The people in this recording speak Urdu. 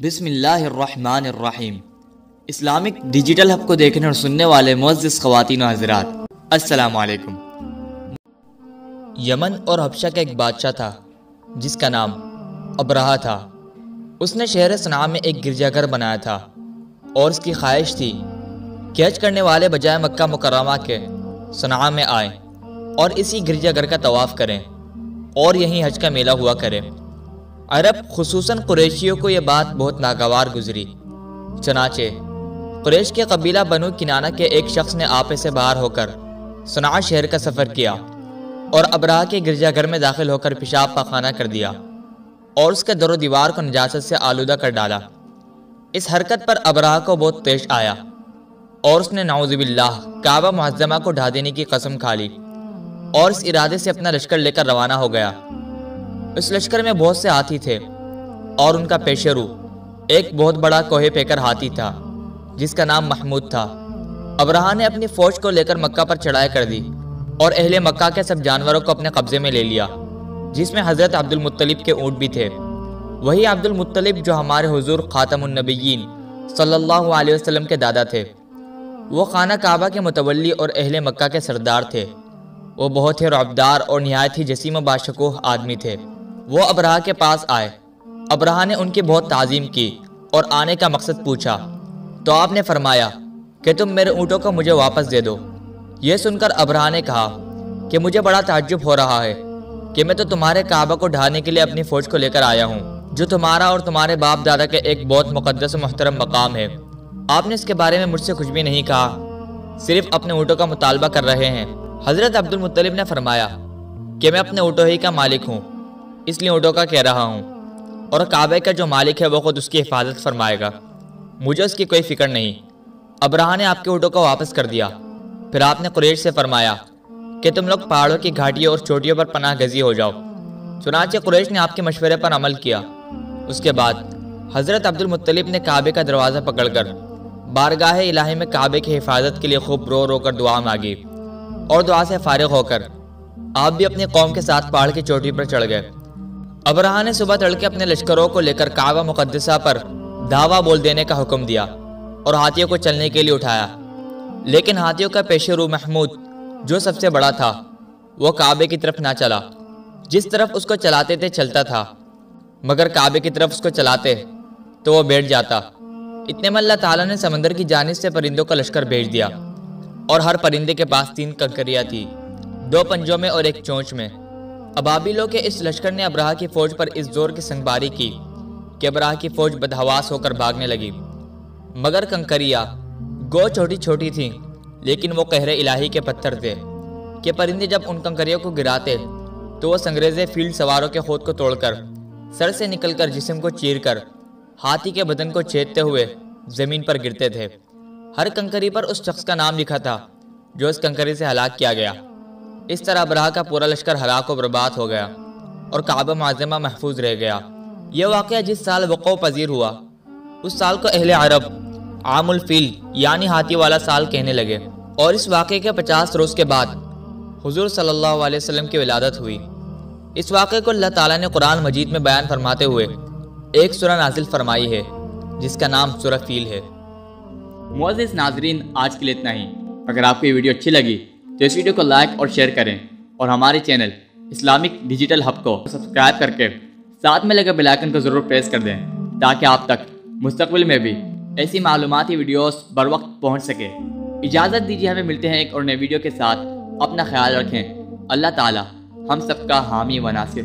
بسم اللہ الرحمن الرحیم۔ اسلامک ڈیجیٹل ہب کو دیکھنے اور سننے والے معزز خواتین و حضرات، السلام علیکم۔ یمن اور حبشہ کا ایک بادشاہ تھا جس کا نام ابرہہ تھا۔ اس نے شہر صنعاء میں ایک گرجا گھر بنایا تھا اور اس کی خواہش تھی کہ حج کرنے والے بجائے مکہ مکرمہ کے صنعاء میں آئیں اور اسی گرجا گھر کا طواف کریں اور یہیں حج کا میلہ ہوا کرے۔ عرب خصوصاً قریشیوں کو یہ بات بہت ناگوار گزری، چنانچہ قریش کے قبیلہ بنو کنانہ کے ایک شخص نے آپے سے باہر ہو کر صنعاء شہر کا سفر کیا اور ابرہہ کے گرجا گھر میں داخل ہو کر پیشاب پاخانہ کر دیا اور اس کے در و دیوار کو نجاست سے آلودہ کر ڈالا۔ اس حرکت پر ابرہہ کو بہت پیش آیا اور اس نے نعوذ باللہ کعبہ معظمہ کو ڈھا دینے کی قسم کھا لی اور اس ارادے سے اپنا لشکر لے کر روانہ ہو گیا۔ اس لشکر میں بہت سے ہاتھی تھے اور ان کا پیش رو ایک بہت بڑا کوہ پیکر ہاتھی تھا جس کا نام محمود تھا۔ ابرہہ نے اپنی فوج کو لے کر مکہ پر چڑھائی کر دی اور اہل مکہ کے سب جانوروں کو اپنے قبضے میں لے لیا، جس میں حضرت عبد المطلب کے اونٹ بھی تھے۔ وہی عبد المطلب جو ہمارے حضور خاتم النبیین صلی اللہ علیہ وسلم کے دادا تھے۔ وہ خانہ کعبہ کے متولی اور اہل مکہ کے سردار تھے۔ وہ بہت ہی رعبدار اور نہایت ہی جسیم و باشکوہ آدمی تھے۔ وہ ابرہہ کے پاس آئے۔ ابرہہ نے ان کی بہت تعظیم کی اور آنے کا مقصد پوچھا تو آپ نے فرمایا کہ تم میرے اونٹوں کو مجھے واپس دے دو۔ یہ سن کر ابرہہ نے کہا کہ مجھے بڑا تعجب ہو رہا ہے کہ میں تو تمہارے کعبہ کو ڈھانے کے لیے اپنی فوج کو لے کر آیا ہوں، جو تمہارا اور تمہارے باپ دادا کے ایک بہت مقدس و محترم مقام ہے۔ آپ نے اس کے بارے میں مجھ سے کچھ بھی نہیں کہا، صرف اپنے اونٹوں کا مطالبہ کر رہے ہیں۔ حضرت عبد المطلب نے فرمایا کہ میں اپنے اونٹوں ہی کا مالک ہوں، اس لیے اونٹوں کا کہہ رہا ہوں، اور کعبے کا جو مالک ہے وہ خود اس کی حفاظت فرمائے گا، مجھے اس کی کوئی فکر نہیں۔ ابرہہ نے آپ کے اونٹوں کو واپس کر دیا۔ پھر آپ نے قریش سے فرمایا کہ تم لوگ پہاڑوں کی گھاٹیوں اور چوٹیوں پر پناہ گزی ہو جاؤ۔ چنانچہ قریش نے آپ کے مشورے پر عمل کیا۔ اس کے بعد حضرت عبد المطلب نے کعبے کا دروازہ پکڑ کر بارگاہ الہی میں کعبے کی حفاظت کے لیے خوب رو رو کر دعا مانگی، اور دعا سے فارغ ہو کر آپ بھی اپنی قوم کے ساتھ پہاڑ کی چوٹی پر چڑھ گئے۔ ابرہہ نے صبح تڑکے اپنے لشکروں کو لے کر کعبہ مقدسہ پر دھاوا بول دینے کا حکم دیا اور ہاتھیوں کو چلنے کے لیے اٹھایا، لیکن ہاتھیوں کا پیش رو محمود جو سب سے بڑا تھا وہ کعبے کی طرف نہ چلا۔ جس طرف اس کو چلاتے تھے چلتا تھا، مگر کعبے کی طرف اس کو چلاتے تو وہ بیٹھ جاتا۔ اتنے میں اللہ تعالیٰ نے سمندر کی جانب سے پرندوں کا لشکر بھیج دیا، اور ہر پرندے کے پاس 3 کنکریاں تھی، 2 پنجوں میں اور 1 چونچ میں۔ ابابیلوں کے اس لشکر نے ابرہہ کی فوج پر اس زور کی سنگباری کی کہ ابرہہ کی فوج بدحواس ہو کر بھاگنے لگی، مگر کنکریاں گو چھوٹی چھوٹی تھیں، لیکن وہ قہر الہی کے پتھر تھے کہ پرندے جب ان کنکریوں کو گراتے تو وہ سنگریزے فیلڈ سواروں کے خود کو توڑ کر، سر سے نکل کر جسم کو چیر کر، ہاتھی کے بدن کو چھیدتے ہوئے زمین پر گرتے تھے۔ ہر کنکری پر اس شخص کا نام لکھا تھا جو اس کنکری سے ہلاک کیا گیا۔ اس طرح ابرہہ کا پورا لشکر ہلاک و برباد ہو گیا اور کعبہ معظمہ محفوظ رہ گیا۔ یہ واقعہ جس سال وقوع پذیر ہوا اس سال کو اہل عرب عام الفیل یعنی ہاتھی والا سال کہنے لگے، اور اس واقعے کے 50 روز کے بعد حضور صلی اللہ علیہ وسلم کی ولادت ہوئی۔ اس واقعے کو اللہ تعالیٰ نے قرآن مجید میں بیان فرماتے ہوئے ایک سورہ نازل فرمائی ہے جس کا نام سورہ فیل ہے۔ معزز ناظرین، آج کے لیے اتنا ہی۔ اگر آپ کو یہ ویڈیو اچھی لگی تو اس ویڈیو کو لائک اور شیئر کریں، اور ہمارے چینل اسلامک ڈیجیٹل ہب کو سبسکرائب کر کے ساتھ میں لگے بیل آئیکن کو ضرور پریس کر دیں تاکہ آپ تک مستقبل میں بھی ایسی معلوماتی ویڈیوز بر وقت پہنچ سکے۔ اجازت دیجیے، ہمیں ملتے ہیں ایک اور نئے ویڈیو کے ساتھ۔ اپنا خیال رکھیں۔ اللہ تعالی ہم سب کا حامی و ناصر۔